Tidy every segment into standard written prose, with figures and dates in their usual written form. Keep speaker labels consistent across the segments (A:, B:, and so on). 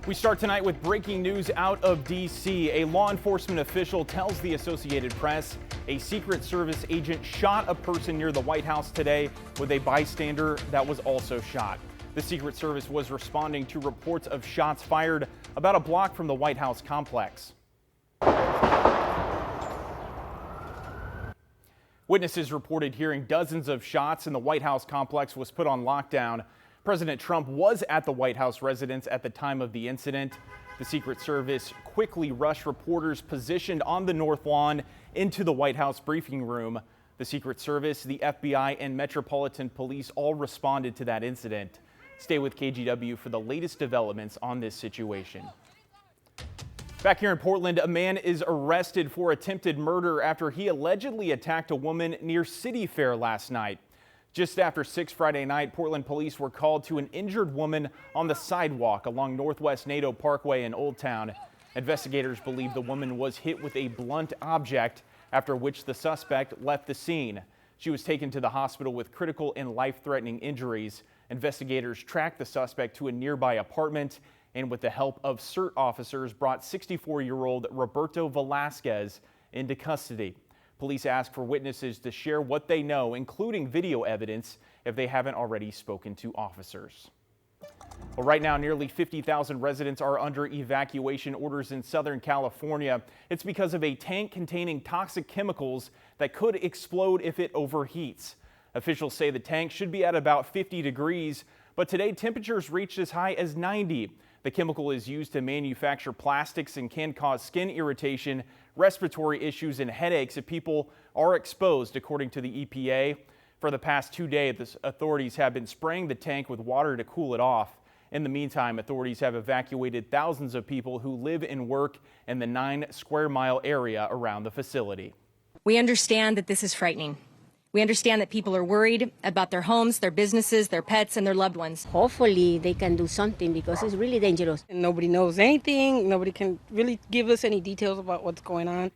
A: We start tonight with breaking news out of D.C. A law enforcement official tells the Associated Press a Secret Service agent shot a person near the White House today with a bystander that was also shot. The Secret Service was responding to reports of shots fired about a block from the White House complex. Witnesses reported hearing dozens of shots, and the White House complex was put on lockdown. President Trump was at the White House residence at the time of the incident. The Secret Service quickly rushed reporters positioned on the North Lawn into the White House briefing room. The Secret Service, the FBI, and Metropolitan Police all responded to that incident. Stay with KGW for the latest developments on this situation. Back here in Portland, a man is arrested for attempted murder after he allegedly attacked a woman near City Fair last night. Just after 6 Friday night, Portland police were called to an injured woman on the sidewalk along Northwest Nadeau Parkway in Old Town. Investigators believe the woman was hit with a blunt object, after which the suspect left the scene. She was taken to the hospital with critical and life-threatening injuries. Investigators tracked the suspect to a nearby apartment and, with the help of CERT officers, brought 64-year-old Roberto Velasquez into custody. Police asked for witnesses to share what they know, including video evidence, if they haven't already spoken to officers. Well, right now, nearly 50,000 residents are under evacuation orders in Southern California. It's because of a tank containing toxic chemicals that could explode if it overheats. Officials say the tank should be at about 50 degrees, but today temperatures reached as high as 90. The chemical is used to manufacture plastics and can cause skin irritation, respiratory issues, and headaches if people are exposed, according to the EPA. For the past 2 days, authorities have been spraying the tank with water to cool it off. In the meantime, authorities have evacuated thousands of people who live and work in the 9-square-mile area around the facility.
B: We understand that this is frightening. We understand that people are worried about their homes, their businesses, their pets, and their loved ones.
C: Hopefully they can do something because it's really dangerous.
D: And nobody knows anything. Nobody can really give us any details about what's going on.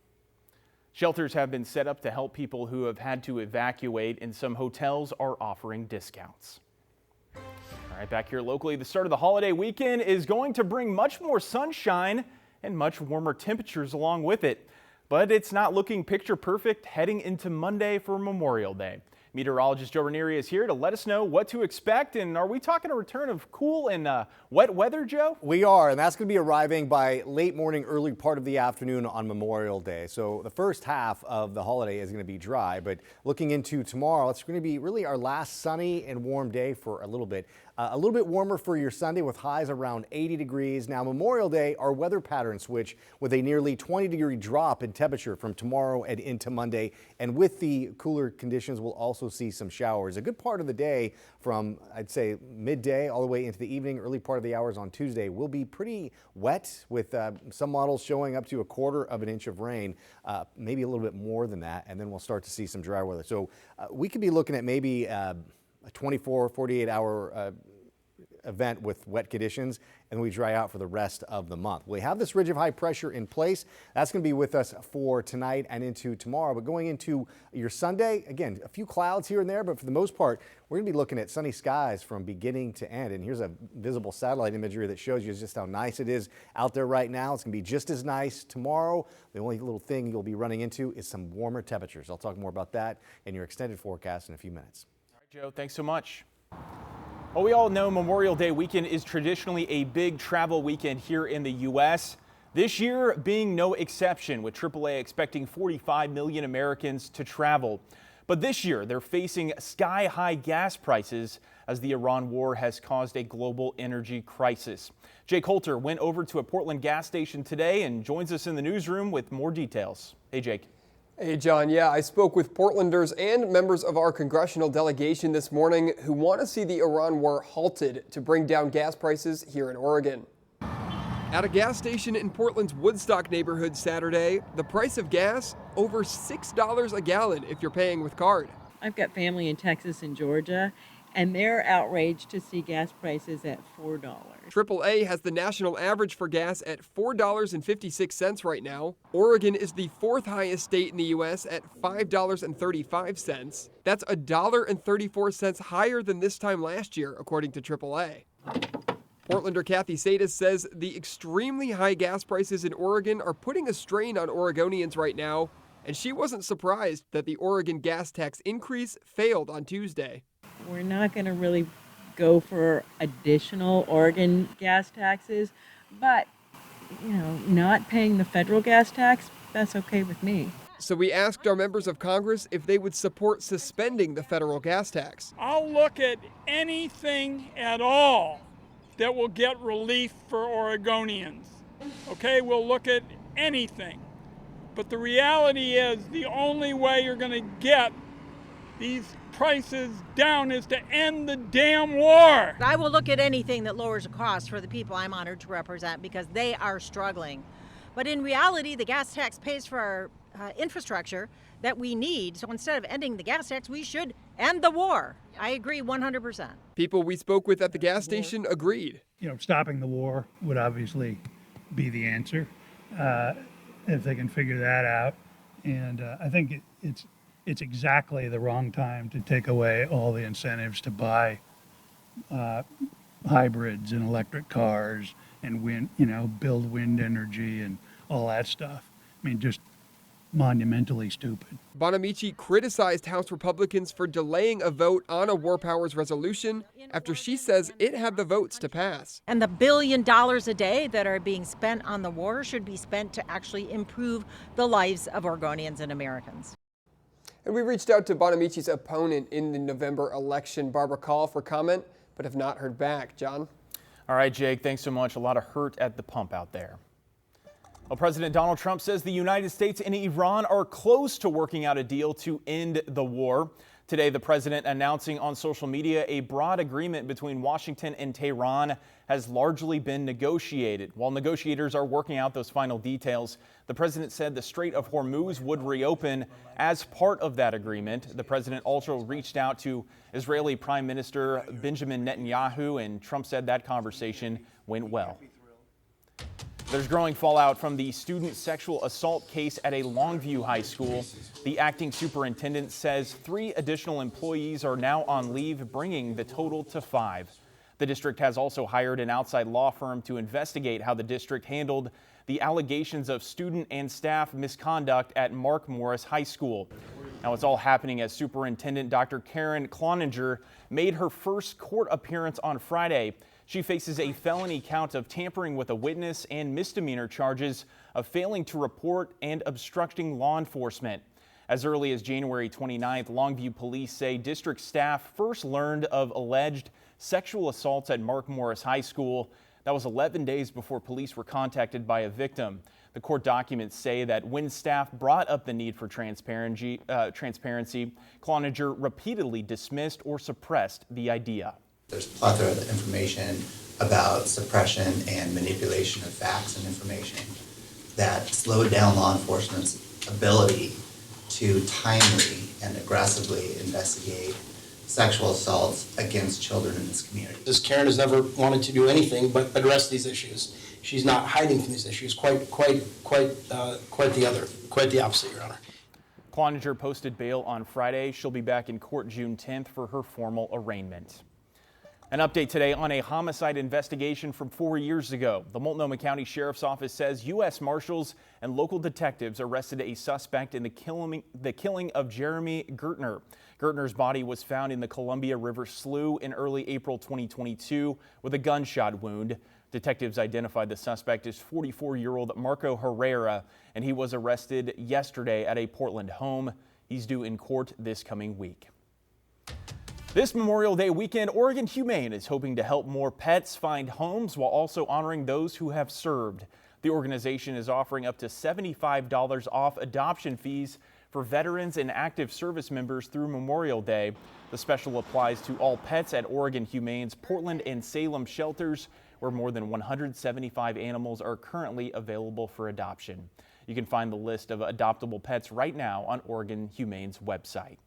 A: Shelters have been set up to help people who have had to evacuate, and some hotels are offering discounts. All right, back here locally, the start of the holiday weekend is going to bring much more sunshine and much warmer temperatures along with it. But it's not looking picture perfect heading into Monday for Memorial Day. Meteorologist Joe Ranieri is here to let us know what to expect. And are we talking a return of cool and wet weather, Joe?
E: We are, and that's going to be arriving by late morning, early part of the afternoon on Memorial Day. So the first half of the holiday is going to be dry, but looking into tomorrow, it's going to be really our last sunny and warm day for a little bit. A little bit warmer for your Sunday with highs around 80 degrees. Now, Memorial Day, our weather pattern switch with a nearly 20-degree drop in temperature from tomorrow and into Monday. And with the cooler conditions, we'll also see some showers. A good part of the day from, I'd say, midday all the way into the evening, early part of the hours on Tuesday will be pretty wet with some models showing up to 1/4 of an inch of rain, maybe a little bit more than that. And then we'll start to see some dry weather. So we could be looking at maybe a 24, 48-hour event with wet conditions, and we dry out for the rest of the month. We have this ridge of high pressure in place. That's going to be with us for tonight and into tomorrow. But going into your Sunday, again, a few clouds here and there, but for the most part, we're going to be looking at sunny skies from beginning to end. And here's a visible satellite imagery that shows you just how nice it is out there right now. It's going to be just as nice tomorrow. The only little thing you'll be running into is some warmer temperatures. I'll talk more about that in your extended forecast in a few minutes.
A: All right, Joe, thanks so much. Well, we all know Memorial Day weekend is traditionally a big travel weekend here in the U.S. This year being no exception, with AAA expecting 45 million Americans to travel. But this year they're facing sky-high gas prices as the Iran war has caused a global energy crisis. Jake Holter went over to a Portland gas station today and joins us in the newsroom with more details. Hey, Jake.
F: Hey, John. Yeah, I spoke with Portlanders and members of our congressional delegation this morning who want to see the Iran war halted to bring down gas prices here in Oregon. At a gas station in Portland's Woodstock neighborhood Saturday, the price of gas over $6 a gallon if you're paying with card.
G: I've got family in Texas and Georgia, and they're outraged to see gas prices at $4.
F: AAA has the national average for gas at $4.56 right now. Oregon is the 4th highest state in the U.S. at $5.35. That's $1.34 higher than this time last year, according to AAA. Portlander Kathy Sadis says the extremely high gas prices in Oregon are putting a strain on Oregonians right now, and she wasn't surprised that the Oregon gas tax increase failed on Tuesday.
G: We're not going to really go for additional Oregon gas taxes, but, not paying the federal gas tax, that's okay with me.
F: So we asked our members of Congress if they would support suspending the federal gas tax.
H: I'll look at anything at all that will get relief for Oregonians. Okay, we'll look at anything. But the reality is the only way you're going to get these prices down is to end the damn war.
I: I will look at anything that lowers the cost for the people I'm honored to represent because they are struggling. But in reality, the gas tax pays for our infrastructure that we need. So instead of ending the gas tax, we should end the war. I agree 100%.
F: People we spoke with at the gas station agreed.
J: Stopping the war would obviously be the answer if they can figure that out. And I think it's exactly the wrong time to take away all the incentives to buy hybrids and electric cars and build wind energy and all that stuff. I mean, just monumentally stupid.
F: Bonamici criticized House Republicans for delaying a vote on a war powers resolution after she says it had the votes to pass.
I: And the $1 billion a day that are being spent on the war should be spent to actually improve the lives of Oregonians and Americans.
F: And we reached out to Bonamici's opponent in the November election, Barbara Call, for comment, but have not heard back. John?
A: All right, Jake, thanks so much. A lot of hurt at the pump out there. Well, President Donald Trump says the United States and Iran are close to working out a deal to end the war. Today, the president announcing on social media a broad agreement between Washington and Tehran has largely been negotiated. While negotiators are working out those final details, the president said the Strait of Hormuz would reopen as part of that agreement. The president also reached out to Israeli Prime Minister Benjamin Netanyahu, and Trump said that conversation went well. There's growing fallout from the student sexual assault case at a Longview high school. The acting superintendent says 3 additional employees are now on leave, bringing the total to 5. The district has also hired an outside law firm to investigate how the district handled the allegations of student and staff misconduct at Mark Morris High School. Now, it's all happening as Superintendent Dr. Karen Cloninger made her first court appearance on Friday. She faces a felony count of tampering with a witness and misdemeanor charges of failing to report and obstructing law enforcement. As early as January 29th, Longview police say district staff first learned of alleged sexual assaults at Mark Morris High School. That was 11 days before police were contacted by a victim. The court documents say that when staff brought up the need for transparency, Cloninger repeatedly dismissed or suppressed the idea.
K: There's a plethora of information about suppression and manipulation of facts and information that slowed down law enforcement's ability to timely and aggressively investigate sexual assaults against children in this community.
L: This Karen has never wanted to do anything but address these issues. She's not hiding from these issues. Quite the opposite, Your Honor.
A: Cloninger posted bail on Friday. She'll be back in court June 10th for her formal arraignment. An update today on a homicide investigation from 4 years ago. The Multnomah County Sheriff's Office says U.S. Marshals and local detectives arrested a suspect in the killing of Jeremy Gertner. Gertner's body was found in the Columbia River Slough in early April 2022 with a gunshot wound. Detectives identified the suspect as 44-year-old Marco Herrera, and he was arrested yesterday at a Portland home. He's due in court this coming week. This Memorial Day weekend, Oregon Humane is hoping to help more pets find homes while also honoring those who have served. The organization is offering up to $75 off adoption fees for veterans and active service members through Memorial Day. The special applies to all pets at Oregon Humane's Portland and Salem shelters, where more than 175 animals are currently available for adoption. You can find the list of adoptable pets right now on Oregon Humane's website.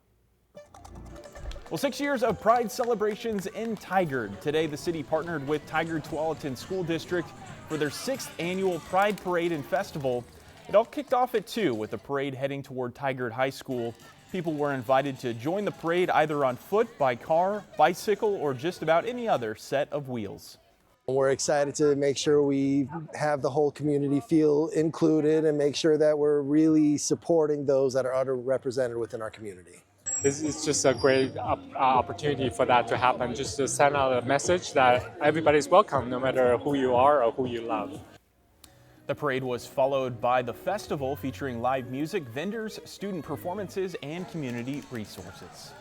A: Well, 6 years of Pride celebrations in Tigard. Today, the city partnered with Tigard-Tualatin School District for their 6th annual Pride Parade and Festival. It all kicked off at 2 with the parade heading toward Tigard High School. People were invited to join the parade either on foot, by car, bicycle, or just about any other set of wheels.
M: We're excited to make sure we have the whole community feel included and make sure that we're really supporting those that are underrepresented within our community.
N: It's just a great opportunity for that to happen, just to send out a message that everybody's welcome, no matter who you are or who you love.
A: The parade was followed by the festival featuring live music, vendors, student performances, and community resources.